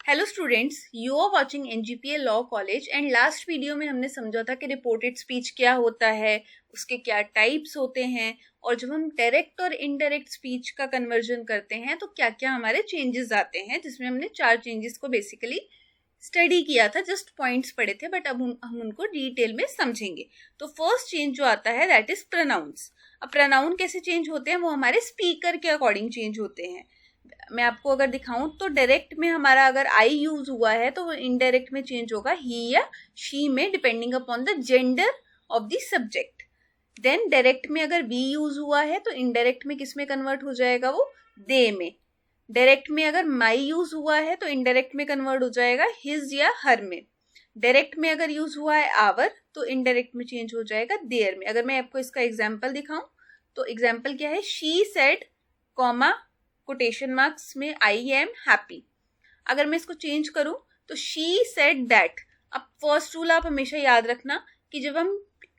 Hello students, you are watching एनजीपीए law college and last video में हमने समझा था कि रिपोर्टेड स्पीच क्या होता है, उसके क्या टाइप्स होते हैं और जब हम डायरेक्ट और इनडायरेक्ट स्पीच का कन्वर्जन करते हैं तो क्या क्या हमारे चेंजेस आते हैं, जिसमें हमने 4 चेंजेस को बेसिकली स्टडी किया था। जस्ट पॉइंट्स पढ़े थे, बट अब हम उनको डिटेल में समझेंगे। तो फर्स्ट चेंज जो आता है दैट इज प्रोनाउंस। अब प्रोनाउन कैसे चेंज होते हैं, वो हमारे स्पीकर के अकॉर्डिंग चेंज होते हैं। मैं आपको अगर दिखाऊं तो डायरेक्ट में हमारा अगर आई यूज हुआ है तो वो इनडायरेक्ट में चेंज होगा ही या शी में, depending upon the gender of the subject. Then direct में अगर वी यूज हुआ है तो इनडायरेक्ट में किस में कन्वर्ट हो जाएगा, वो दे में। डायरेक्ट में अगर माई यूज हुआ है तो इनडायरेक्ट में कन्वर्ट हो जाएगा हिज या हर में। डायरेक्ट में अगर यूज हुआ है आवर तो इनडायरेक्ट में चेंज हो जाएगा देयर में। अगर मैं आपको इसका एग्जाम्पल दिखाऊं तो एग्जाम्पल क्या है, she said comma quotation marks में आई एम हैप्पी। अगर मैं इसको चेंज करूं तो शी सेड दैट। अब फर्स्ट रूल आप हमेशा याद रखना कि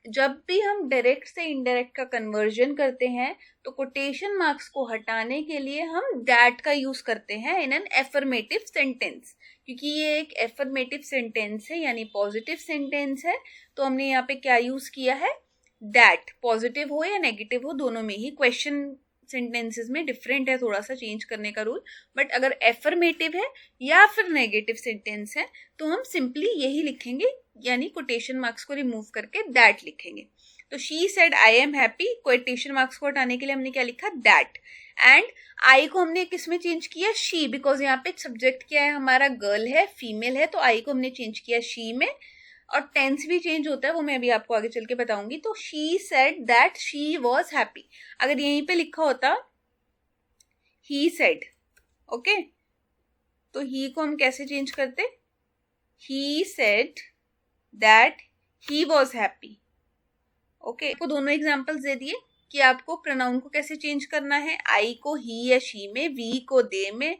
जब भी हम डायरेक्ट से इनडायरेक्ट का कन्वर्जन करते हैं तो कोटेशन मार्क्स को हटाने के लिए हम दैट का यूज करते हैं इन एन एफर्मेटिव सेंटेंस, क्योंकि ये एक एफर्मेटिव सेंटेंस है यानी पॉजिटिव सेंटेंस है। तो हमने यहाँ पे क्या यूज किया है, दैट। पॉजिटिव हो या नेगेटिव हो, दोनों में ही। क्वेश्चन सेंटेंसेस में डिफरेंट है थोड़ा सा चेंज करने का रूल, बट अगर एफर्मेटिव है या फिर नेगेटिव सेंटेंस है तो हम सिंपली यही लिखेंगे, यानी कोटेशन मार्क्स को रिमूव करके दैट लिखेंगे। तो she said I am happy, quotation marks को हटाने के लिए हमने क्या लिखा, दैट। एंड आई को हमने किस में चेंज किया, शी, बिकॉज यहाँ पे सब्जेक्ट क्या है हमारा, गर्ल है, फीमेल है, तो आई को हमने चेंज किया शी में। और टेंस भी चेंज होता है, वो मैं अभी आपको आगे चल के बताऊंगी। तो she said that she was happy, अगर यहीं पे लिखा होता ही सेड, ओके, तो ही को हम कैसे चेंज करते, ही said that he was happy. Okay, आपको दोनों एग्जाम्पल्स दे दिए कि आपको प्रोनाउन को कैसे चेंज करना है, आई को ही या शी में, वी को दे में,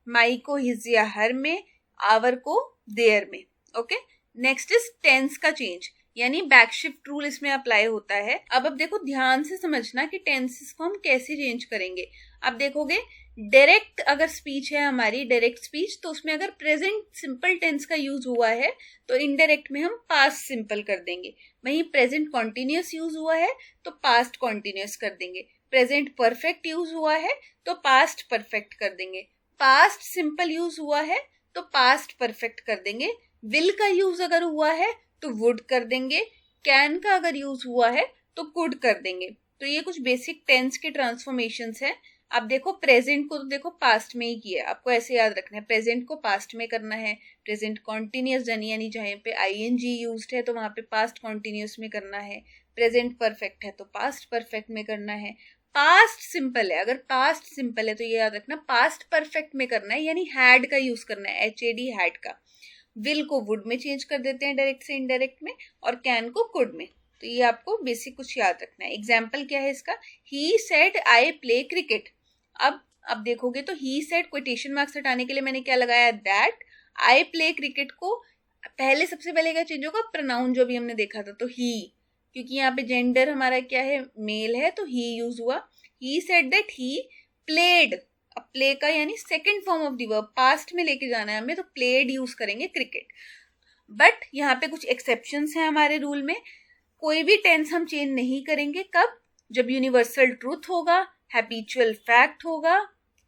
माई को हिज या हर में, आवर को देयर में। ओके, नेक्स्ट इज टेंस का चेंज, यानी बैकशिफ्ट रूल इसमें अप्लाई होता है। अब देखो ध्यान से समझना कि टेंसेस को हम कैसे चेंज करेंगे। अब देखोगे डायरेक्ट अगर स्पीच है हमारी, डायरेक्ट स्पीच, तो उसमें अगर प्रेजेंट सिंपल टेंस का यूज हुआ है तो इनडायरेक्ट में हम पास्ट सिंपल कर देंगे। वहीं प्रेजेंट कॉन्टिन्यूस यूज हुआ है तो पास्ट कॉन्टिन्यूस कर देंगे। प्रेजेंट परफेक्ट यूज हुआ है तो पास्ट परफेक्ट कर देंगे। पास्ट सिंपल यूज हुआ है तो पास्ट परफेक्ट कर देंगे। विल का यूज अगर हुआ है तो वुड कर देंगे। कैन का अगर यूज हुआ है तो कुड कर देंगे। तो ये कुछ बेसिक टेंस के ट्रांसफॉर्मेशंस हैं। अब देखो प्रेजेंट को तो देखो पास्ट में ही किया, आपको ऐसे याद रखना है, प्रेजेंट को पास्ट में करना है। प्रेजेंट कॉन्टिन्यूस यानी जहाँ पे आईएनजी यूज्ड है तो वहां पे पास्ट कॉन्टिन्यूस में करना है। प्रेजेंट परफेक्ट है तो पास्ट परफेक्ट में करना है। पास्ट सिंपल है, अगर पास्ट सिंपल है तो ये याद रखना पास्ट परफेक्ट में करना है, यानी हैड का यूज करना है, HAD हैड का। विल को वुड में चेंज कर देते हैं डायरेक्ट से इनडायरेक्ट में, और कैन को कुड में। तो ये आपको बेसिक कुछ याद रखना है। एग्जाम्पल क्या है इसका, he said I play cricket. अब देखोगे तो ही सेड कोटेशन मार्क्स हटाने के लिए मैंने क्या लगाया, दैट। आई प्ले क्रिकेट को पहले सबसे पहले क्या चेंज होगा, प्रोनाउन जो भी हमने देखा था तो ही, क्योंकि यहाँ पे जेंडर हमारा क्या है, मेल है, तो ही यूज हुआ। ही सेड दैट ही प्लेड। अब प्ले का यानी second form of the verb, past में लेके जाना है हमें, तो प्लेड यूज करेंगे क्रिकेट। बट यहाँ पे कुछ एक्सेप्शंस हैं हमारे रूल में। कोई भी टेंस हम चेंज नहीं करेंगे, कब, जब यूनिवर्सल ट्रूथ होगा, हैबिचुअल फैक्ट होगा,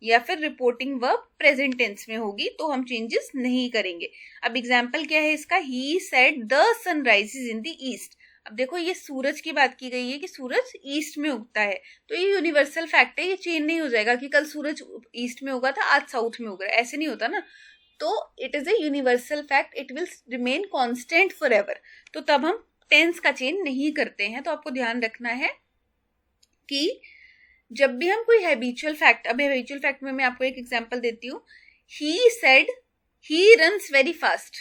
या फिर रिपोर्टिंग वर्ब प्रेजेंट टेंस में होगी, तो हम चेंजेस नहीं करेंगे। अब एग्जाम्पल क्या है इसका, he said the sun rises in the east. अब देखो ये सूरज की बात की गई है कि सूरज ईस्ट में उगता है, तो ये यूनिवर्सल फैक्ट है, ये चेंज नहीं हो जाएगा कि कल सूरज ईस्ट में उगा था आज साउथ में उग रहा है, ऐसे नहीं होता ना। तो it is a universal fact, it will remain constant for ever. तो तब हम टेंस का चेंज नहीं करते हैं। तो आपको ध्यान रखना है कि जब भी हम कोई हैबिचुअल फैक्ट, अब हैबिचुअल फैक्ट में मैं आपको एक एग्जांपल देती हूँ, he said he runs very fast.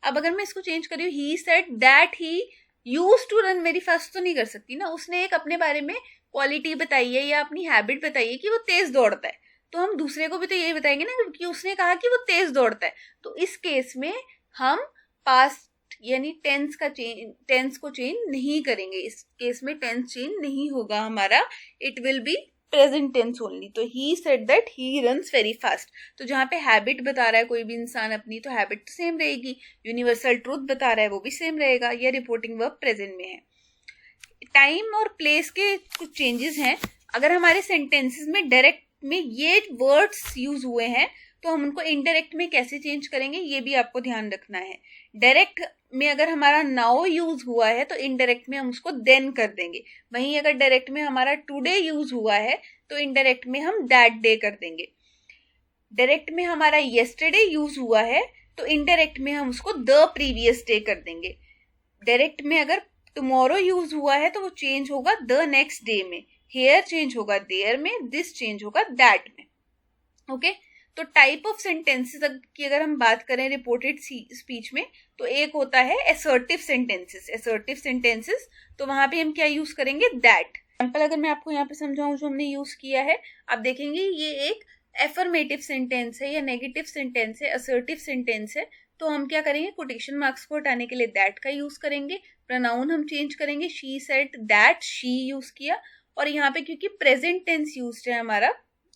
अब अगर मैं इसको चेंज कर रही हूँ, he said that he used to run very fast, तो नहीं कर सकती ना, उसने एक अपने बारे में क्वालिटी बताई है या अपनी हैबिट बताई है कि वो तेज दौड़ता है, तो हम दूसरे को भी तो यही बताएंगे ना कि उसने कहा कि वो तेज दौड़ता है। तो इस केस में हम पास्ट यानी टेंस को चेंज नहीं करेंगे। इस केस में टेंस चेंज नहीं होगा हमारा, it will be present tense only. तो he said that he runs very fast. तो जहाँ पे हैबिट बता रहा है कोई भी इंसान अपनी, तो हैबिट तो सेम रहेगी। यूनिवर्सल ट्रूथ बता रहा है वो भी सेम रहेगा। या रिपोर्टिंग वर्ब प्रेजेंट में है। टाइम और प्लेस के कुछ चेंजेस हैं। अगर हमारे सेंटेंसेस में डायरेक्ट में ये वर्ड्स यूज हुए हैं तो हम उनको इनडायरेक्ट में कैसे चेंज करेंगे ये भी आपको ध्यान रखना है। डायरेक्ट में अगर हमारा नाउ यूज हुआ है तो इनडायरेक्ट में हम उसको देन कर देंगे। वहीं अगर डायरेक्ट में हमारा टुडे यूज हुआ है तो इनडायरेक्ट में हम दैट डे कर देंगे। डायरेक्ट में हमारा येस्टरडे यूज हुआ है तो इनडायरेक्ट में हम उसको द प्रीवियस डे कर देंगे। डायरेक्ट में अगर टुमारो यूज हुआ है तो वो चेंज होगा द नेक्स्ट डे में। हेयर चेंज होगा देयर में, दिस चेंज होगा दैट में। ओके तो टाइप ऑफ सेंटेंसेस की अगर हम बात करें रिपोर्टेड स्पीच में तो एक होता है असर्टिव सेंटेंसेस। असर्टिव सेंटेंसेस तो वहां पे हम क्या यूज करेंगे, दैट। एग्जाम्पल अगर मैं आपको यहाँ पे समझाऊं जो हमने यूज किया है, आप देखेंगे ये एक एफर्मेटिव सेंटेंस है या नेगेटिव सेंटेंस है, असर्टिव सेंटेंस है। तो हम क्या करेंगे, कोटेशन मार्क्स को हटाने के लिए दैट का यूज करेंगे। प्रोनाउन हम चेंज करेंगे, she said that she use किया। और यहाँ पे क्योंकि प्रेजेंट टेंस यूज्ड है हमारा,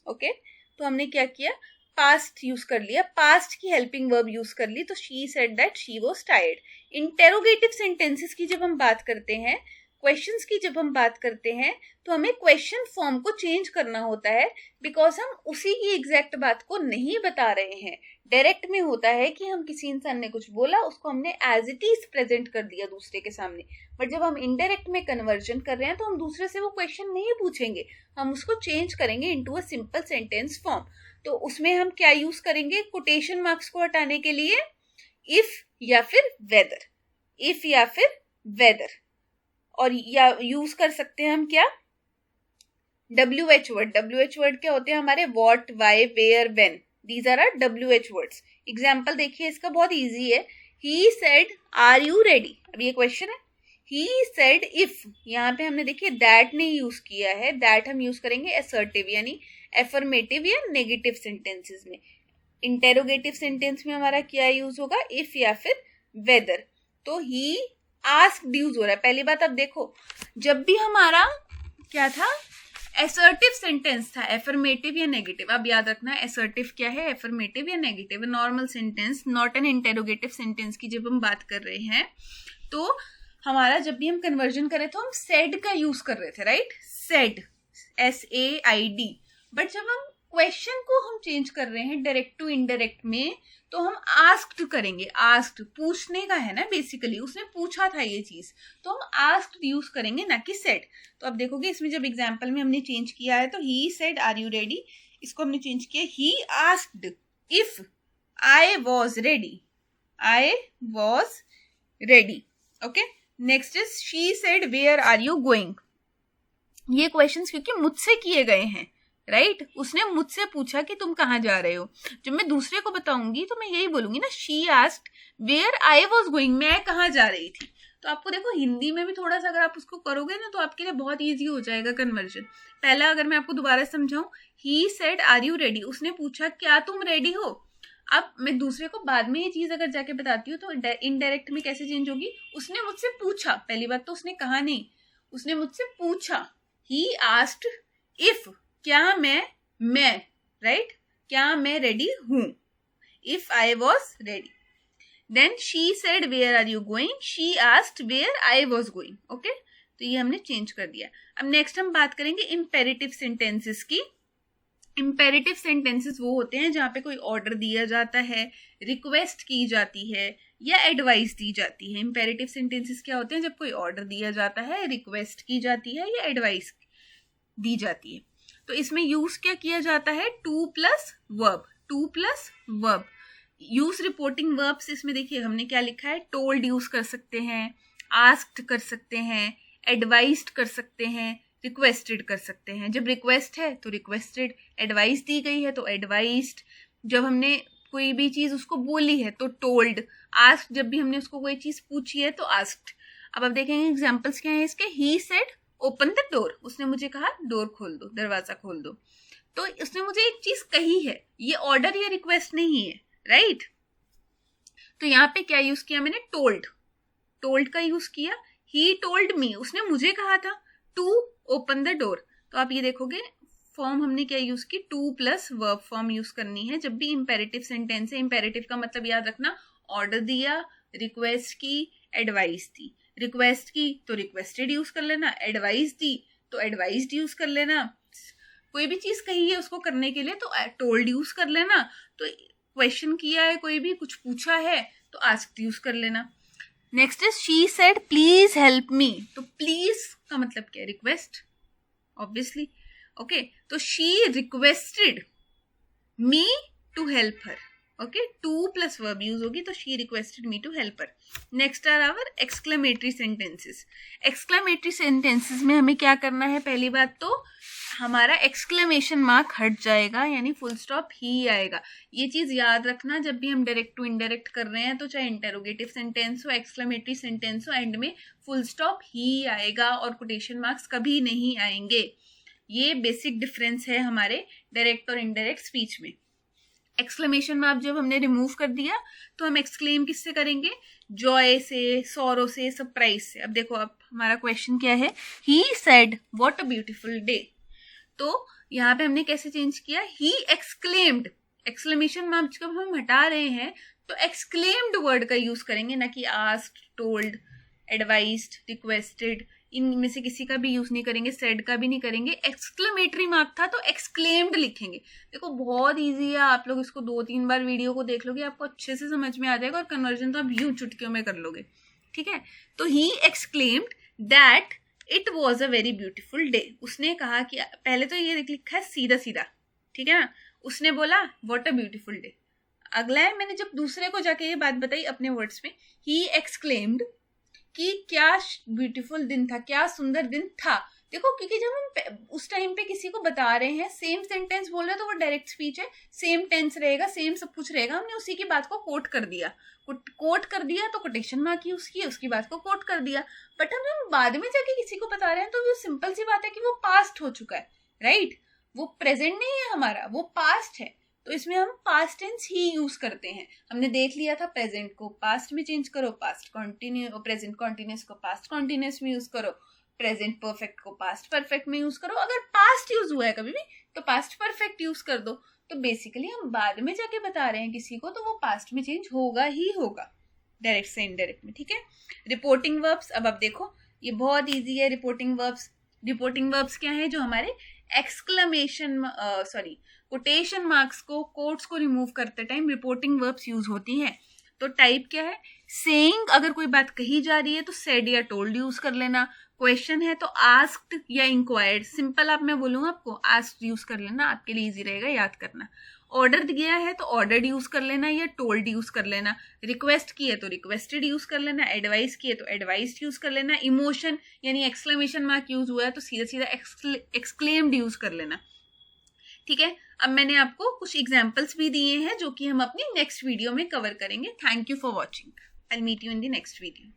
ओके तो हमने क्या किया, पास्ट यूज कर लिया, पास्ट की हेल्पिंग वर्ब यूज कर ली। तो she said that she was tired. Interrogative sentences की जब हम बात करते हैं, क्वेश्चंस की जब हम बात करते हैं, तो हमें क्वेश्चन फॉर्म को चेंज करना होता है बिकॉज हम उसी की एग्जैक्ट बात को नहीं बता रहे हैं। डायरेक्ट में होता है कि हम किसी इंसान ने कुछ बोला, उसको हमने एज इट इज प्रेजेंट कर दिया दूसरे के सामने। बट जब हम इनडायरेक्ट में कन्वर्जन कर रहे हैं तो हम दूसरे से वो क्वेश्चन नहीं पूछेंगे, हम उसको चेंज करेंगे into a simple sentence form. तो उसमें हम क्या यूज करेंगे, कोटेशन मार्क्स को हटाने के लिए इफ या फिर वेदर, इफ या फिर वेदर। और या यूज कर सकते हैं हम क्या, WH वर्ड। WH वर्ड क्या होते हैं हमारे, what, why, where, when. These are are WH words. Example देखिए इसका बहुत इजी है। He said are you ready, अब ये क्वेश्चन है। ही सेड इफ, यहाँ पे हमने देखिए दैट ने यूज किया है। दैट हम यूज करेंगे असर्टिव यानी एफर्मेटिव या नेगेटिव सेंटेंसेस में। इंटेरोगेटिव सेंटेंस में हमारा क्या यूज होगा, इफ या फिर वेदर। तो ही आस्क्ड यूज हो रहा है। पहली बात अब देखो, जब भी हमारा क्या था, असर्टिव सेंटेंस था, एफर्मेटिव या नेगेटिव। अब याद रखना है असर्टिव क्या है, एफर्मेटिव या negative. Normal sentence, not an interrogative sentence की जब हम बात कर रहे हैं तो हमारा जब भी हम कन्वर्जन करें तो हम सेड का यूज कर रहे थे, राइट, सेड, SAID। बट जब हम क्वेश्चन को हम चेंज कर रहे हैं डायरेक्ट टू इनडायरेक्ट में तो हम आस्क्ड करेंगे। आस्क्ड पूछने का है ना, बेसिकली उसने पूछा था ये चीज, तो हम आस्क्ड यूज करेंगे ना कि सेड। तो अब देखोगे इसमें जब एग्जाम्पल में हमने चेंज किया है तो he said are you ready, इसको हमने चेंज किया he asked if I was ready, I was ready. Okay next is she said where are you going. ये क्वेश्चंस क्योंकि मुझसे किए गए हैं, राइट, उसने मुझसे पूछा कि तुम कहाँ जा रहे हो। जब मैं दूसरे को बताऊंगी तो मैं यही बोलूंगी ना, she asked where I was going, मैं कहाँ जा रही थी। तो आपको देखो हिंदी में भी थोड़ा सा अगर आप उसको करोगे ना तो आपके लिए बहुत ईजी हो जाएगा कन्वर्जन। पहला अगर मैं आपको दोबारा समझाऊं, he said are you ready, उसने पूछा क्या तुम रेडी हो। अब मैं दूसरे को बाद में ये चीज अगर जाके बताती हूँ तो इनडायरेक्ट में कैसे चेंज होगी, उसने मुझसे पूछा, पहली बात तो उसने कहा नहीं, उसने मुझसे पूछा। ही आस्क्ड इफ, क्या मैं राइट, क्या मैं रेडी हूं, if I was ready. Then she said where are you going, she asked where I was going. Okay तो ये हमने चेंज कर दिया। अब नेक्स्ट हम बात करेंगे इम्पेरेटिव सेंटेंसेस की। इम्पेरेटिव सेंटेंसेस वो होते हैं जहाँ पे कोई ऑर्डर दिया जाता है, रिक्वेस्ट की जाती है या एडवाइस दी जाती है। इम्पेरेटिव सेंटेंसेस क्या होते हैं, जब कोई ऑर्डर दिया जाता है, रिक्वेस्ट की जाती है या एडवाइस दी जाती है। तो इसमें यूज क्या किया जाता है, to plus verb, to plus verb. Use reporting verbs इसमें देखिए हमने क्या लिखा है, टोल्ड यूज कर सकते हैं, आस्क्ड कर सकते हैं, एडवाइस्ड कर सकते हैं, रिक्वेस्टेड कर सकते हैं। जब रिक्वेस्ट है तो रिक्वेस्टेड, एडवाइस दी गई है तो एडवाइस्ड, जब हमने कोई भी चीज उसको बोली है तो टोल्ड, आस्क्ड जब भी हमने उसको कोई चीज पूछी है तो आस्क्ड। अब देखेंगे एग्जाम्पल्स क्या है इसके। He said open the door, उसने मुझे कहा डोर खोल दो, दरवाजा खोल दो। तो उसने मुझे एक चीज कही है, ये ऑर्डर या रिक्वेस्ट नहीं है, राइट। तो यहाँ पे क्या यूज किया मैंने, टोल्ड, टोल्ड का यूज किया। ही टोल्ड मी, उसने मुझे कहा था टू ओपन द डोर। तो आप ये देखोगे फॉर्म हमने क्या यूज की, to plus verb form use करनी है जब भी इंपेरेटिव सेंटेंस है। इंपेरेटिव का मतलब याद रखना, ऑर्डर दिया, रिक्वेस्ट की, एडवाइस दी। रिक्वेस्ट की तो रिक्वेस्टेड यूज कर लेना, एडवाइस दी तो एडवाइस्ड यूज कर लेना, कोई भी चीज कही है उसको करने के लिए तो टोल्ड यूज कर लेना, तो क्वेश्चन किया है कोई भी, कुछ पूछा है तो आस्क्ड यूज कर लेना। Next is she said please help me, तो प्लीज का मतलब क्या है, रिक्वेस्ट ऑब्वियसली। ओके, तो she requested me to help her. Okay, to plus verb use होगी तो she requested me to help her. Next are our exclamatory sentences. Exclamatory sentences में हमें क्या करना है, पहली बात तो हमारा एक्सक्लेमेशन मार्क हट जाएगा, यानी फुल स्टॉप ही आएगा। ये चीज याद रखना, जब भी हम डायरेक्ट टू इनडायरेक्ट कर रहे हैं तो चाहे इंटेरोगेटिव सेंटेंस हो, एक्सक्लेमेटरी सेंटेंस हो, एंड में फुल स्टॉप ही आएगा और कोटेशन मार्क्स कभी नहीं आएंगे। ये बेसिक डिफरेंस है हमारे डायरेक्ट और इनडायरेक्ट स्पीच में। एक्सक्लेमेशन मार्क जब हमने रिमूव कर दिया तो हम एक्सक्लेम किससे करेंगे, जॉय से, सॉरो से, सरप्राइज से। अब देखो, अब हमारा क्वेश्चन क्या है, he said what a beautiful day, तो यहाँ पे हमने कैसे चेंज किया, ही एक्सक्लेम्ड। एक्सक्लेमेशन मार्क जब हम हटा रहे हैं तो एक्सक्लेम्ड वर्ड का यूज करेंगे, ना कि आस्क्ड, टोल्ड, एडवाइज्ड, रिक्वेस्टेड, इनमें से किसी का भी यूज नहीं करेंगे, सेड का भी नहीं करेंगे। एक्सक्लेमेटरी मार्क था तो एक्सक्लेम्ड लिखेंगे। देखो बहुत इजी है, आप लोग इसको 2-3 बार वीडियो को देख लोगे, आपको अच्छे से समझ में आ जाएगा और कन्वर्जन तो आप यूं चुटकियों में कर लोगे। ठीक है, तो he exclaimed that it was a very beautiful day. उसने कहा कि, पहले तो ये लिखा है सीधा सीधा, ठीक है ना, उसने बोला व्हाट अ ब्यूटिफुल डे। अगला है, मैंने जब दूसरे को जाके ये बात बताई अपने वर्ड्स में, ही एक्सक्लेम्ड कि क्या ब्यूटीफुल दिन था, क्या सुंदर दिन था। देखो, क्योंकि जब हम उस टाइम पे किसी को बता रहे हैं, सेम सेंटेंस बोल रहे हैं तो वो डायरेक्ट स्पीच है, सेम टेंस रहेगा, सेम सब कुछ रहेगा, हमने उसी की बात को कोट कर दिया। कोट कर दिया तो कोटेशन मार्क यूज किया, उसकी बात को कोट कर दिया। बट हम बाद में जाके किसी को बता रहे हैं तो वो सिंपल सी बात है कि वो पास्ट हो चुका है, राइट, वो प्रेजेंट नहीं है हमारा, वो पास्ट है, तो इसमें हम पास्ट टेंस ही यूज करते हैं। हमने देख लिया था, प्रेजेंट को पास्ट में चेंज करो, पास्ट कंटिन्यू, प्रेजेंट कंटिन्यूअस को पास्ट कंटिन्यूअस में यूज करो, प्रेजेंट परफेक्ट को पास्ट परफेक्ट में यूज करो, अगर पास्ट यूज हुआ है कभी भी तो पास्ट परफेक्ट यूज कर दो। तो बेसिकली हम बाद में जाके बता रहे हैं किसी को तो वो पास्ट में चेंज होगा ही होगा, डायरेक्ट से इनडायरेक्ट में। ठीक है, रिपोर्टिंग वर्ब्स, अब देखो ये बहुत ईजी है। रिपोर्टिंग वर्ब्स, रिपोर्टिंग वर्ब्स क्या है, जो हमारे एक्सक्लेमेशन कोटेशन मार्क्स को, कोट्स को रिमूव करते टाइम रिपोर्टिंग वर्ब्स यूज होती हैं। तो टाइप क्या है, सेइंग, अगर कोई बात कही जा रही है तो सेड या टोल्ड यूज कर लेना। क्वेश्चन है तो आस्क्ड या इंक्वायर्ड, सिंपल आप मैं बोलूंगा आपको आस्क्ड यूज कर लेना, आपके लिए इजी रहेगा याद करना। ऑर्डर दिया है तो ऑर्डर्ड यूज कर लेना या टोल्ड यूज कर लेना। रिक्वेस्ट की है तो रिक्वेस्टेड यूज कर लेना, एडवाइस की है तो एडवाइस्ड यूज कर लेना। इमोशन यानी एक्सक्लेमेशन मार्क यूज हुआ है तो सीधा सीधा एक्सक्लेम्ड यूज कर लेना। ठीक है, अब मैंने आपको कुछ एग्जाम्पल्स भी दिए हैं जो कि हम अपनी नेक्स्ट वीडियो में कवर करेंगे। Thank you for watching, I will meet you in the next video.